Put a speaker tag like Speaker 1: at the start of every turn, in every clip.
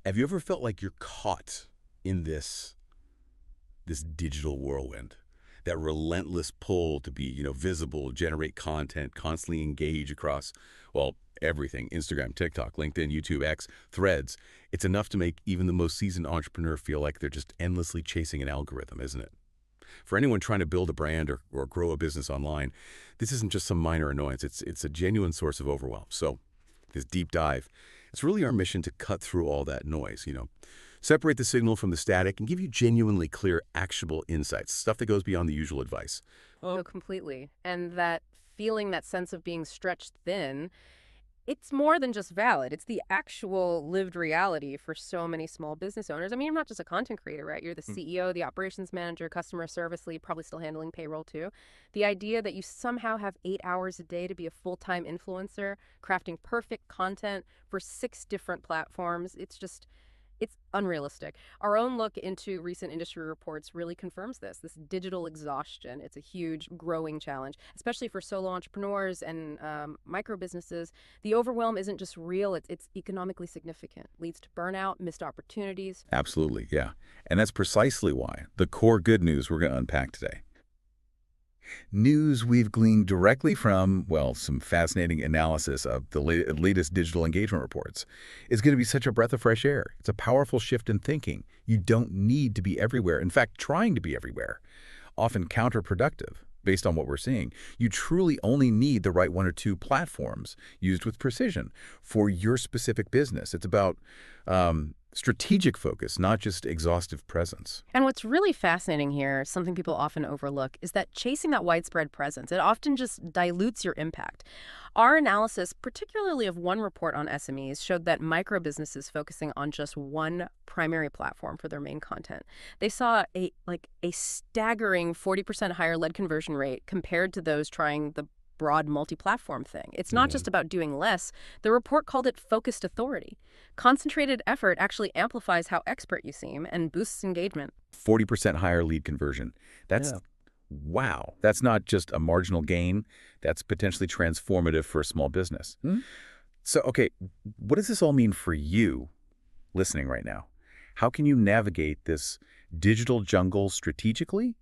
Speaker 1: Have you ever felt like you're caught in this digital whirlwind? That relentless pull to be, visible, generate content, constantly engage across, well, everything, Instagram, TikTok, LinkedIn, YouTube, X, Threads. It's enough to make even the most seasoned entrepreneur feel like they're just endlessly chasing an algorithm, isn't it? For anyone trying to build a brand or grow a business online, this isn't just some minor annoyance. It's a genuine source of overwhelm. So this deep dive, it's really our mission to cut through all that noise, separate the signal from the static and give you genuinely clear, actionable insights, stuff that goes beyond the usual advice.
Speaker 2: Oh, completely. And that feeling, that sense of being stretched thin, it's more than just valid. It's the actual lived reality for so many small business owners. I mean, you're not just a content creator, right? You're the
Speaker 1: Mm.
Speaker 2: CEO, the operations manager, customer service lead, probably still handling payroll too. The idea that you somehow have 8 hours a day to be a full-time influencer, crafting perfect content for 6 different platforms, it's unrealistic. Our own look into recent industry reports really confirms this digital exhaustion. It's a huge growing challenge, especially for solo entrepreneurs and micro businesses. The overwhelm isn't just real, it's economically significant. Leads to burnout, missed opportunities.
Speaker 1: Absolutely, yeah. And that's precisely why the core good news we're going to unpack today. News we've gleaned directly from, well, some fascinating analysis of the latest digital engagement reports. Is going to be such a breath of fresh air. It's a powerful shift in thinking. You don't need to be everywhere. In fact, trying to be everywhere, often counterproductive based on what we're seeing. You truly only need the right one or two platforms used with precision for your specific business. It's about strategic focus, not just exhaustive presence.
Speaker 2: And what's really fascinating here, something people often overlook, is that chasing that widespread presence, it often just dilutes your impact. Our analysis, particularly of one report on SMEs, showed that micro businesses focusing on just one primary platform for their main content, they saw a staggering 40% higher lead conversion rate compared to those trying the broad multi-platform thing. It's not just about doing less. The report called it focused authority. Concentrated effort actually amplifies how expert you seem and boosts engagement.
Speaker 1: 40% higher lead conversion. That's,
Speaker 2: Yeah.
Speaker 1: wow. That's not just a marginal gain. That's potentially transformative for a small business. So, okay, what does this all mean for you listening right now? How can you navigate this digital jungle strategically,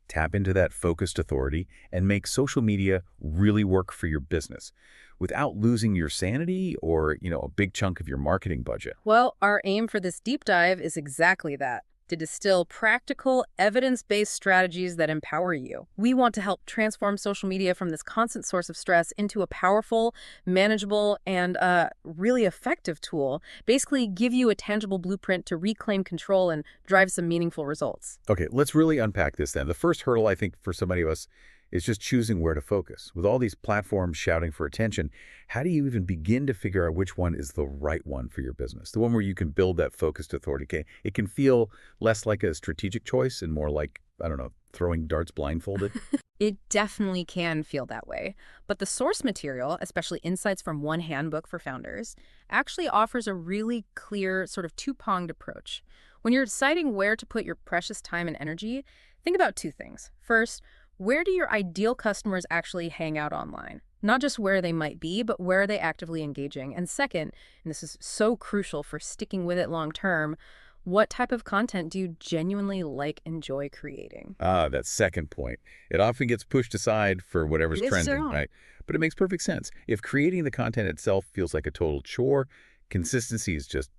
Speaker 1: tap into that focused authority, and make social media really work for your business without losing your sanity or, a big chunk of your marketing budget?
Speaker 2: Well, our aim for this deep dive is exactly that, to distill practical, evidence-based strategies that empower you. We want to help transform social media from this constant source of stress into a powerful, manageable, and really effective tool. Basically, give you a tangible blueprint to reclaim control and drive some meaningful results.
Speaker 1: Okay, let's really unpack this then. The first hurdle, I think, for so many of us is just choosing where to focus. With all these platforms shouting for attention, how do you even begin to figure out which one is the right one for your business? The one where you can build that focused authority. Okay? It can feel less like a strategic choice and more like, I don't know, throwing darts blindfolded.
Speaker 2: It definitely can feel that way. But the source material, especially Insights from One Handbook for Founders, actually offers a really clear sort of two-pronged approach. When you're deciding where to put your precious time and energy, think about two things. First, where do your ideal customers actually hang out online? Not just where they might be, but where are they actively engaging? And second, and this is so crucial for sticking with it long term, what type of content do you genuinely enjoy creating?
Speaker 1: Ah, that second point. It often gets pushed aside for whatever's
Speaker 2: Yes,
Speaker 1: trending,
Speaker 2: sir.
Speaker 1: right? But it makes perfect sense. If creating the content itself feels like a total chore, consistency is just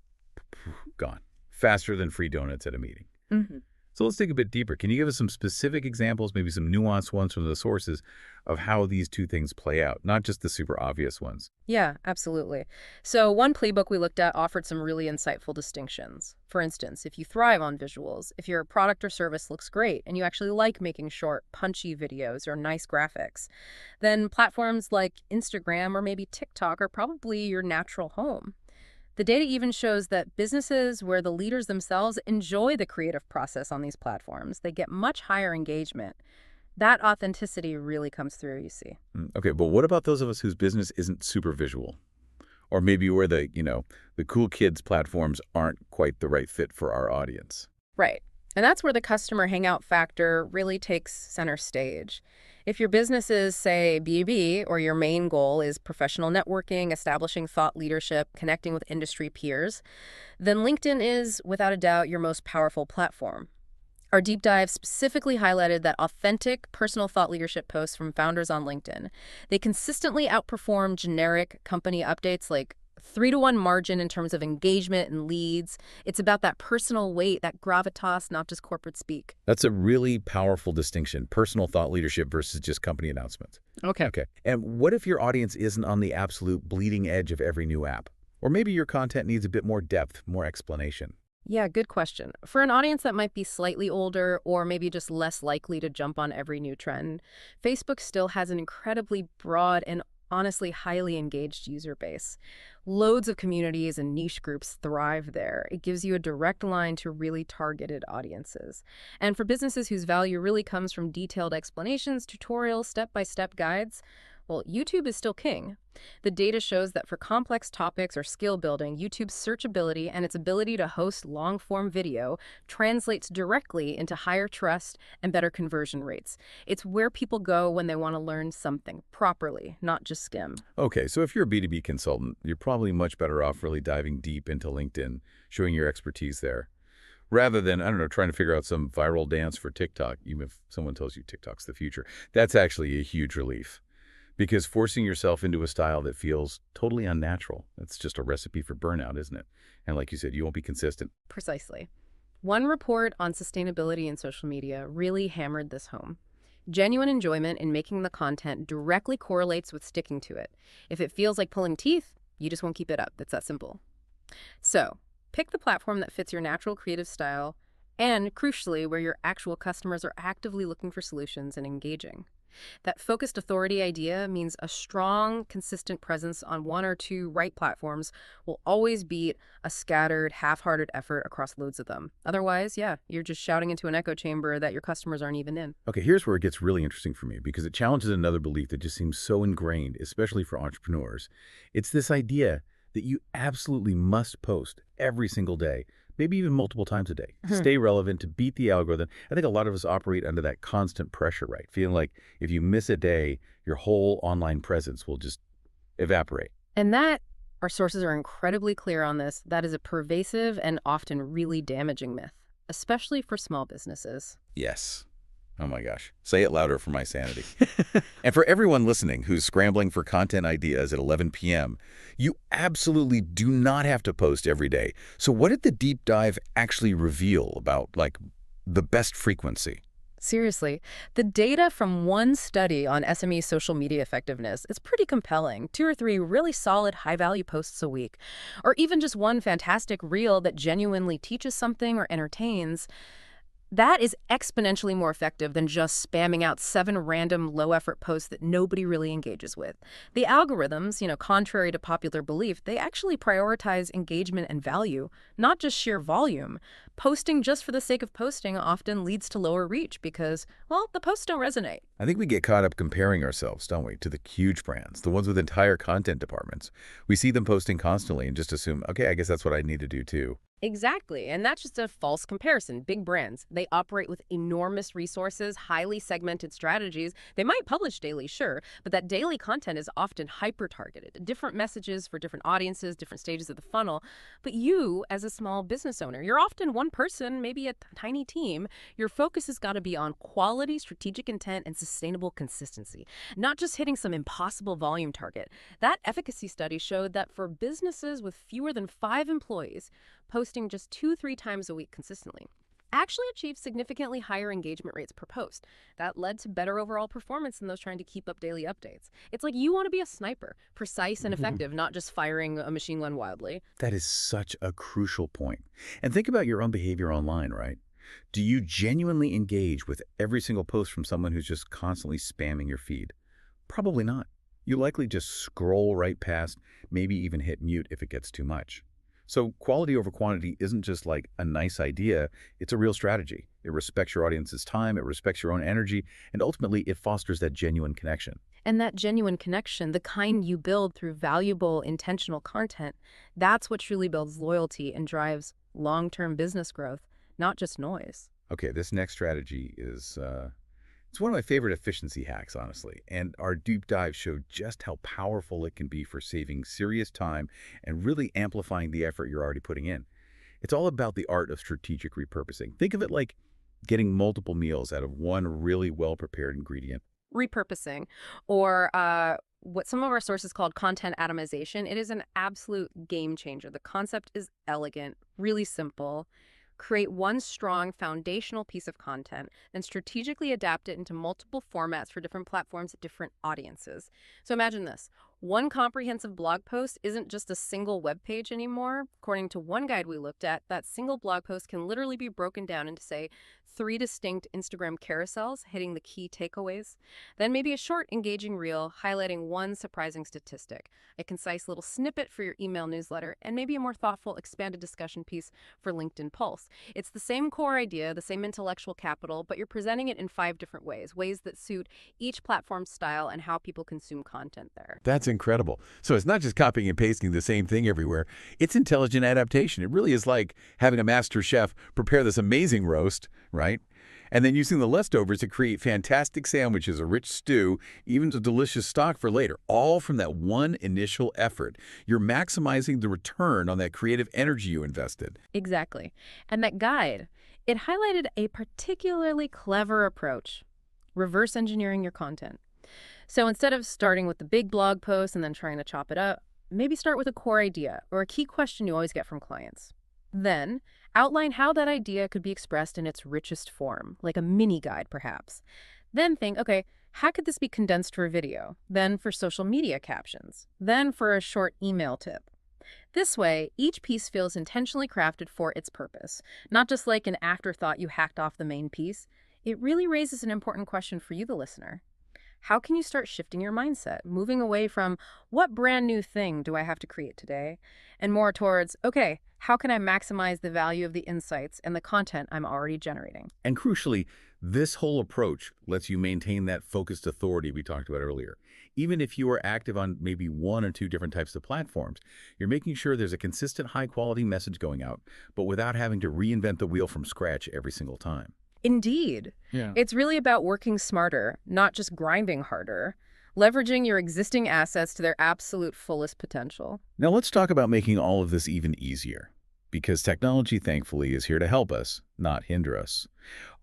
Speaker 1: gone. Faster than free donuts at a meeting.
Speaker 2: hmm
Speaker 1: So let's dig a bit deeper. Can you give us some specific examples, maybe some nuanced ones from the sources of how these two things play out, not just the super obvious ones?
Speaker 2: Yeah, absolutely. So one playbook we looked at offered some really insightful distinctions. For instance, if you thrive on visuals, if your product or service looks great and you actually like making short, punchy videos or nice graphics, then platforms like Instagram or maybe TikTok are probably your natural home. The data even shows that businesses where the leaders themselves enjoy the creative process on these platforms, they get much higher engagement. That authenticity really comes through, you see.
Speaker 1: Okay, but what about those of us whose business isn't super visual? Or maybe where the cool kids platforms aren't quite the right fit for our audience?
Speaker 2: Right. And that's where the customer hangout factor really takes center stage. If your business is, say, B2B, or your main goal is professional networking, establishing thought leadership, connecting with industry peers, then LinkedIn is, without a doubt, your most powerful platform. Our deep dive specifically highlighted that authentic personal thought leadership posts from founders on LinkedIn. They consistently outperform generic company updates like 3-to-1 margin in terms of engagement and leads. It's about that personal weight, that gravitas, not just corporate speak.
Speaker 1: That's a really powerful distinction, personal thought leadership versus just company announcements.
Speaker 2: Okay.
Speaker 1: Okay. And what if your audience isn't on the absolute bleeding edge of every new app? Or maybe your content needs a bit more depth, more explanation.
Speaker 2: Yeah, good question. For an audience that might be slightly older or maybe just less likely to jump on every new trend, Facebook still has an incredibly broad and honestly highly engaged user base. Loads of communities and niche groups thrive there. It gives you a direct line to really targeted audiences. And for businesses whose value really comes from detailed explanations, tutorials, step-by-step guides, well, YouTube is still king. The data shows that for complex topics or skill building, YouTube's searchability and its ability to host long-form video translates directly into higher trust and better conversion rates. It's where people go when they want to learn something properly, not just skim.
Speaker 1: Okay, so if you're a B2B consultant, you're probably much better off really diving deep into LinkedIn, showing your expertise there, rather than, I don't know, trying to figure out some viral dance for TikTok, even if someone tells you TikTok's the future. That's actually a huge relief. Because forcing yourself into a style that feels totally unnatural, that's just a recipe for burnout, isn't it? And like you said, you won't be consistent.
Speaker 2: Precisely. One report on sustainability in social media really hammered this home. Genuine enjoyment in making the content directly correlates with sticking to it. If it feels like pulling teeth, you just won't keep it up. It's that simple. So, pick the platform that fits your natural creative style and, crucially, where your actual customers are actively looking for solutions and engaging. That focused authority idea means a strong, consistent presence on one or two right platforms will always beat a scattered, half-hearted effort across loads of them. Otherwise, yeah, you're just shouting into an echo chamber that your customers aren't even in.
Speaker 1: Okay, here's where it gets really interesting for me because it challenges another belief that just seems so ingrained, especially for entrepreneurs. It's this idea that you absolutely must post every single day, maybe even multiple times a day, to stay relevant, to beat the algorithm. I think a lot of us operate under that constant pressure, right? Feeling like if you miss a day, your whole online presence will just evaporate.
Speaker 2: And that, our sources are incredibly clear on this, that is a pervasive and often really damaging myth, especially for small businesses.
Speaker 1: Yes. Oh my gosh. Say it louder for my sanity. And for everyone listening who's scrambling for content ideas at 11 p.m., you absolutely do not have to post every day. So what did the deep dive actually reveal about, like, the best frequency?
Speaker 2: Seriously, the data from one study on SME social media effectiveness is pretty compelling. 2 or 3 really solid high-value posts a week, or even just one fantastic reel that genuinely teaches something or entertains. That is exponentially more effective than just spamming out 7 random low-effort posts that nobody really engages with. The algorithms, contrary to popular belief, they actually prioritize engagement and value, not just sheer volume. Posting just for the sake of posting often leads to lower reach because, well, the posts don't resonate.
Speaker 1: I think we get caught up comparing ourselves, don't we, to the huge brands, the ones with entire content departments. We see them posting constantly and just assume, okay, I guess that's what I need to do too.
Speaker 2: Exactly, and that's just a false comparison. Big brands, they operate with enormous resources, highly segmented strategies. They might publish daily, sure, but that daily content is often hyper-targeted, different messages for different audiences, different stages of the funnel. But you, as a small business owner, you're often one person, maybe a tiny team. Your focus has got to be on quality, strategic intent, and sustainable consistency, not just hitting some impossible volume target. That efficacy study showed that for businesses with fewer than 5 employees, posting just 2-3 times a week consistently actually achieved significantly higher engagement rates per post. That led to better overall performance than those trying to keep up daily updates. It's like you want to be a sniper, precise and effective, not just firing a machine gun wildly.
Speaker 1: That is such a crucial point. And think about your own behavior online, right? Do you genuinely engage with every single post from someone who's just constantly spamming your feed? Probably not. You likely just scroll right past, maybe even hit mute if it gets too much. So quality over quantity isn't just like a nice idea, it's a real strategy. It respects your audience's time, it respects your own energy, and ultimately it fosters that genuine connection.
Speaker 2: And that genuine connection, the kind you build through valuable, intentional content, that's what truly builds loyalty and drives long-term business growth, not just noise.
Speaker 1: Okay, this next strategy is It's one of my favorite efficiency hacks, honestly, and our deep dive showed just how powerful it can be for saving serious time and really amplifying the effort you're already putting in. It's all about the art of strategic repurposing. Think of it like getting multiple meals out of one really well-prepared ingredient.
Speaker 2: Repurposing, or what some of our sources called content atomization. It is an absolute game changer. The concept is elegant, really simple. Create one strong foundational piece of content, then strategically adapt it into multiple formats for different platforms, different audiences. So imagine this. One comprehensive blog post isn't just a single web page anymore. According to one guide we looked at, that single blog post can literally be broken down into, say, 3 distinct Instagram carousels hitting the key takeaways. Then maybe a short, engaging reel highlighting one surprising statistic, a concise little snippet for your email newsletter, and maybe a more thoughtful, expanded discussion piece for LinkedIn Pulse. It's the same core idea, the same intellectual capital, but you're presenting it in 5 different ways, ways that suit each platform's style and how people consume content there.
Speaker 1: That's incredible. So it's not just copying and pasting the same thing everywhere. It's intelligent adaptation. It really is like having a master chef prepare this amazing roast, right? And then using the leftovers to create fantastic sandwiches, a rich stew, even a delicious stock for later, all from that one initial effort. You're maximizing the return on that creative energy you invested.
Speaker 2: Exactly. And that guide, it highlighted a particularly clever approach, reverse engineering your content. So instead of starting with the big blog post and then trying to chop it up, maybe start with a core idea or a key question you always get from clients. Then, outline how that idea could be expressed in its richest form, like a mini guide perhaps. Then think, okay, how could this be condensed for video? Then for social media captions. Then for a short email tip. This way, each piece feels intentionally crafted for its purpose, not just like an afterthought you hacked off the main piece. It really raises an important question for you, the listener. How can you start shifting your mindset, moving away from what brand new thing do I have to create today, and more towards, okay, how can I maximize the value of the insights and the content I'm already generating?
Speaker 1: And crucially, this whole approach lets you maintain that focused authority we talked about earlier. Even if you are active on maybe one or two different types of platforms, you're making sure there's a consistent high-quality message going out, but without having to reinvent the wheel from scratch every single time.
Speaker 2: Indeed.
Speaker 1: Yeah.
Speaker 2: It's really about working smarter, not just grinding harder, leveraging your existing assets to their absolute fullest potential.
Speaker 1: Now let's talk about making all of this even easier, because technology, thankfully, is here to help us, not hinder us.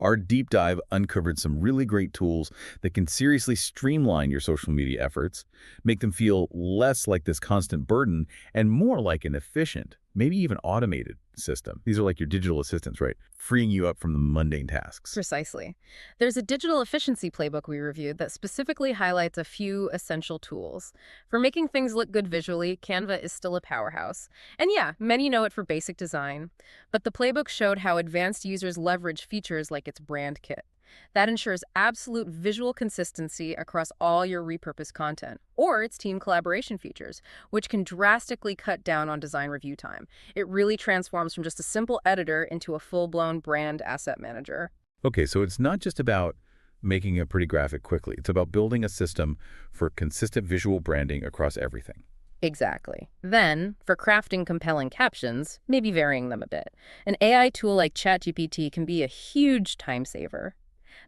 Speaker 1: Our deep dive uncovered some really great tools that can seriously streamline your social media efforts, make them feel less like this constant burden and more like an efficient, maybe even automated system. These are like your digital assistants, right? Freeing you up from the mundane tasks.
Speaker 2: Precisely. There's a digital efficiency playbook we reviewed that specifically highlights a few essential tools. For making things look good visually, Canva is still a powerhouse. And yeah, many know it for basic design. But the playbook showed how advanced users leverage features like its brand kit. That ensures absolute visual consistency across all your repurposed content, or its team collaboration features, which can drastically cut down on design review time. It really transforms from just a simple editor into a full-blown brand asset manager.
Speaker 1: Okay, so it's not just about making a pretty graphic quickly. It's about building a system for consistent visual branding across everything.
Speaker 2: Exactly. Then, for crafting compelling captions, maybe varying them a bit, an AI tool like ChatGPT can be a huge time saver.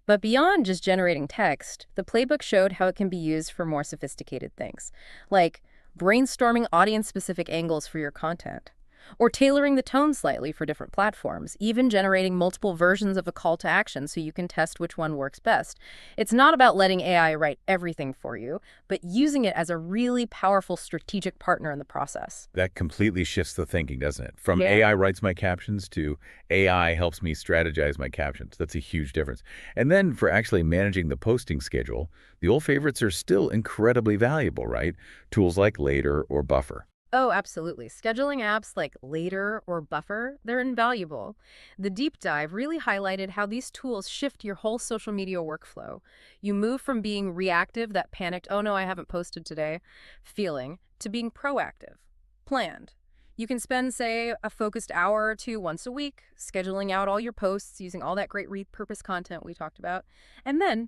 Speaker 2: But beyond just generating text, the playbook showed how it can be used for more sophisticated things, like brainstorming audience-specific angles for your content, or tailoring the tone slightly for different platforms, even generating multiple versions of a call to action so you can test which one works best. It's not about letting AI write everything for you, but using it as a really powerful strategic partner in the process.
Speaker 1: That completely shifts the thinking, doesn't it? From
Speaker 2: Yeah.
Speaker 1: AI writes my captions to AI helps me strategize my captions. That's a huge difference. And then for actually managing the posting schedule, the old favorites are still incredibly valuable, right? Tools like Later or Buffer.
Speaker 2: Oh, absolutely. Scheduling apps like Later or Buffer, they're invaluable. The deep dive really highlighted how these tools shift your whole social media workflow. You move from being reactive, that panicked, oh no, I haven't posted today, feeling, to being proactive, planned. You can spend, say, a focused hour or two once a week, scheduling out all your posts using all that great repurpose content we talked about, and then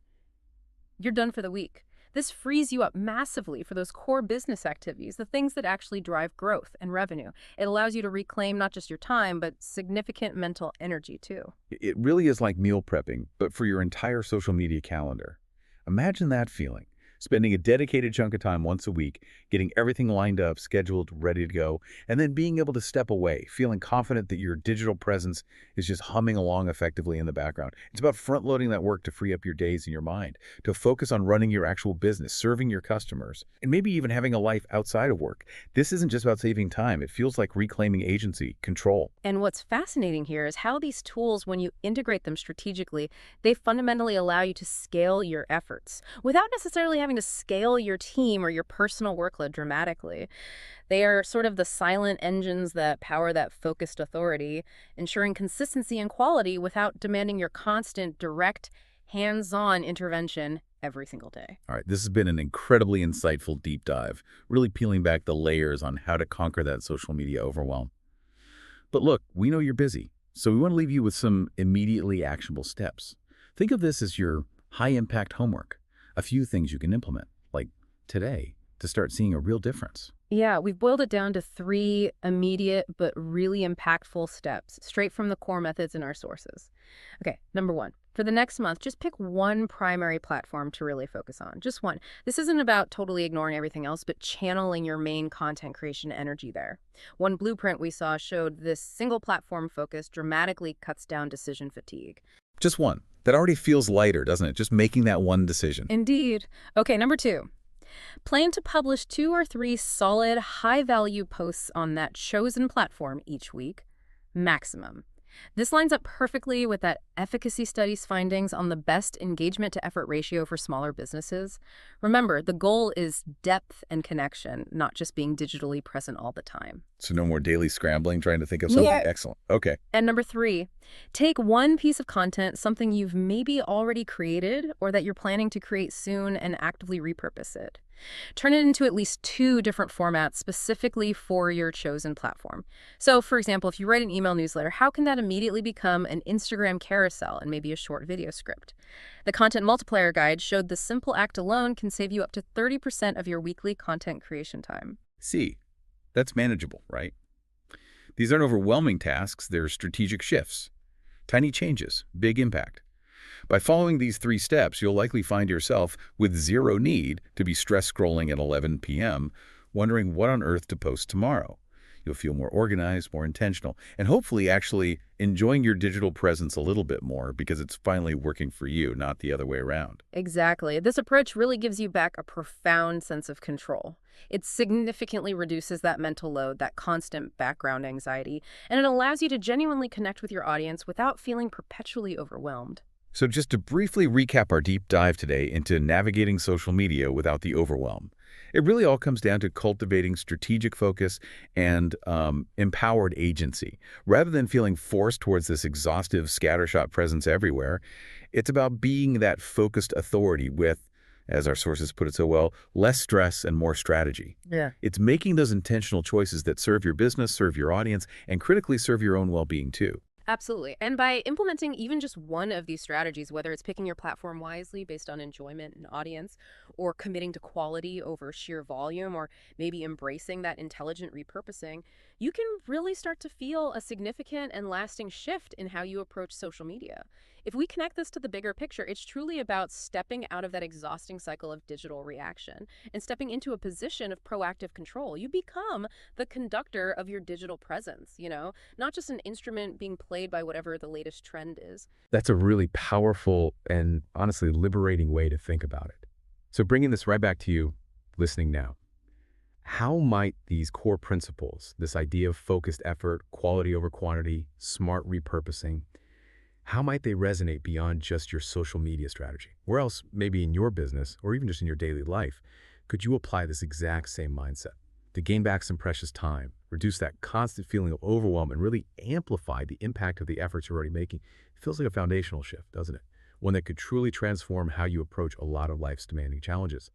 Speaker 2: you're done for the week. This frees you up massively for those core business activities, the things that actually drive growth and revenue. It allows you to reclaim not just your time, but significant mental energy too.
Speaker 1: It really is like meal prepping, but for your entire social media calendar. Imagine that feeling. Spending a dedicated chunk of time once a week, getting everything lined up, scheduled, ready to go, and then being able to step away, feeling confident that your digital presence is just humming along effectively in the background. It's about front-loading that work to free up your days and your mind, to focus on running your actual business, serving your customers, and maybe even having a life outside of work. This isn't just about saving time. It feels like reclaiming agency, control.
Speaker 2: And what's fascinating here is how these tools, when you integrate them strategically, they fundamentally allow you to scale your efforts without necessarily having to scale your team or your personal workload dramatically. They are sort of the silent engines that power that focused authority, ensuring consistency and quality without demanding your constant, direct, hands-on intervention every single day.
Speaker 1: All right, this has been an incredibly insightful deep dive, really peeling back the layers on how to conquer that social media overwhelm. But look, we know you're busy, so we want to leave you with some immediately actionable steps. Think of this as your high-impact homework, a few things you can implement, like today, to start seeing a real difference.
Speaker 2: Yeah, we've boiled it down to 3 immediate but really impactful steps, straight from the core methods in our sources. Okay, number 1. For the next month, just pick one primary platform to really focus on. Just one. This isn't about totally ignoring everything else, but channeling your main content creation energy there. One blueprint we saw showed this single platform focus dramatically cuts down decision fatigue.
Speaker 1: Just one. That already feels lighter, doesn't it? Just making that one decision.
Speaker 2: Indeed. Okay, number 2. Plan to publish 2 or 3 solid, high-value posts on that chosen platform each week, maximum. This lines up perfectly with that efficacy studies findings on the best engagement to effort ratio for smaller businesses. Remember, the goal is depth and connection, not just being digitally present all the time.
Speaker 1: So no more daily scrambling, trying to think of something.
Speaker 2: Yeah.
Speaker 1: Excellent. Okay.
Speaker 2: And number 3, take one piece of content, something you've maybe already created or that you're planning to create soon, and actively repurpose it. Turn it into at least 2 different formats specifically for your chosen platform. So, for example, if you write an email newsletter, how can that immediately become an Instagram carousel and maybe a short video script? The Content Multiplier Guide showed the simple act alone can save you up to 30% of your weekly content creation time.
Speaker 1: See, that's manageable, right? These aren't overwhelming tasks, they're strategic shifts. Tiny changes, big impact. By following these 3 steps, you'll likely find yourself with zero need to be stress scrolling at 11 p.m., wondering what on earth to post tomorrow. You'll feel more organized, more intentional, and hopefully actually enjoying your digital presence a little bit more because it's finally working for you, not the other way around.
Speaker 2: Exactly. This approach really gives you back a profound sense of control. It significantly reduces that mental load, that constant background anxiety, and it allows you to genuinely connect with your audience without feeling perpetually overwhelmed.
Speaker 1: So just to briefly recap our deep dive today into navigating social media without the overwhelm, it really all comes down to cultivating strategic focus and empowered agency. Rather than feeling forced towards this exhaustive scattershot presence everywhere, it's about being that focused authority with, as our sources put it so well, less stress and more strategy.
Speaker 2: Yeah.
Speaker 1: It's making those intentional choices that serve your business, serve your audience, and critically serve your own well-being too.
Speaker 2: Absolutely. And by implementing even just one of these strategies, whether it's picking your platform wisely based on enjoyment and audience, or committing to quality over sheer volume, or maybe embracing that intelligent repurposing, you can really start to feel a significant and lasting shift in how you approach social media. If we connect this to the bigger picture, it's truly about stepping out of that exhausting cycle of digital reaction and stepping into a position of proactive control. You become the conductor of your digital presence, not just an instrument being played by whatever the latest trend is.
Speaker 3: That's a really powerful and honestly liberating way to think about it. So bringing this right back to you, listening now. How might these core principles, this idea of focused effort, quality over quantity, smart repurposing, how might they resonate beyond just your social media strategy? Where else, maybe in your business or even just in your daily life, could you apply this exact same mindset to gain back some precious time, reduce that constant feeling of overwhelm, and really amplify the impact of the efforts you're already making? It feels like a foundational shift, doesn't it? One that could truly transform how you approach a lot of life's demanding challenges.